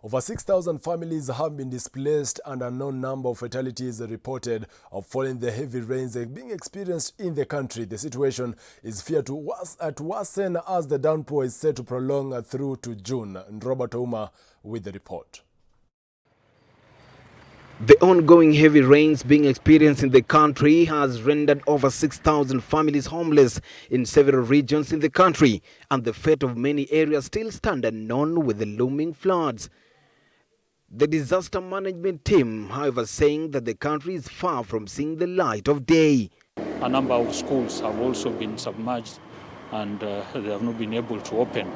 Over 6,000 families have been displaced and a known number of fatalities are reported following the heavy rains being experienced in the country. The situation is feared to worsen as the downpour is set to prolong through to June. And Robert Ouma with the report. The ongoing heavy rains being experienced in the country has rendered over 6,000 families homeless in several regions in the country, and the fate of many areas still stand unknown with the looming floods. The disaster management team, however, saying that the country is far from seeing the light of day. A number of schools have also been submerged, and they have not been able to open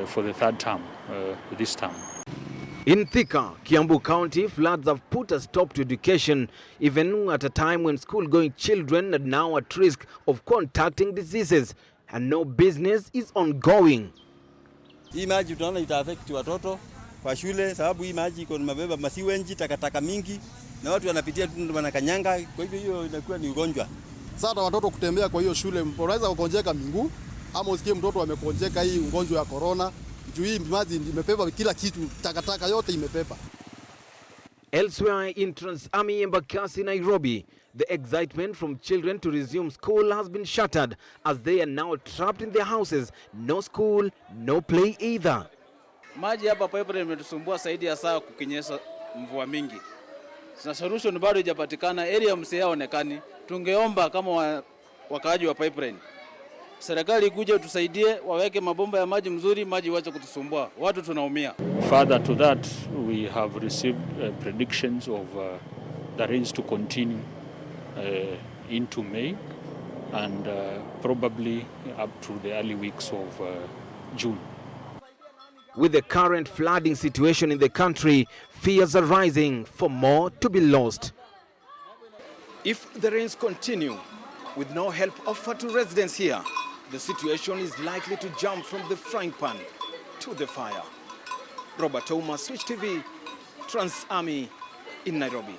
for the third term this term. In Thika, Kiambu County, floods have put a stop to education, even at a time when school-going children are now at risk of contracting diseases, and no business is ongoing. Hii maji tunaona ita-affect watoto kwa shule, sababu hii maji iko mabeba masiwenji, takataka mingi, na watu wanapitia tu wanakanyanga, kwa hivyo hiyo inakuwa ni ugonjwa. Sasa watoto kutembea kwa hiyo shule, unaweza kukonjeka miguu, ama usikie mtoto amekonjeka hii ugonjwa ya corona. Juu hii maji imepepa kila kitu, takataka yote imepepa. Elsewhere in Trans-Ami Embakasi, Nairobi, the excitement from children to resume school has been shattered as they are now trapped in their houses. No school, no play either. Maji hapa pipeline imetusumbua zaidi ya saa kukinyesha mvua mingi. Na solution bado haijapatikana, area msiyaonekani. Tungeomba kama wakaaji wa pipeline, serikali ikuje tusaidie, waweke mabomba ya maji mzuri, maji waache kutusumbua. Watu tunaumia. Further to that, we have received predictions of the rains to continue into May and probably up to the early weeks of June. With the current flooding situation in the country, fears are rising for more to be lost. If the rains continue, with no help offered to residents here, the situation is likely to jump from the frying pan to the fire. Robert Ouma, Switch TV, Trans-Ami in Nairobi.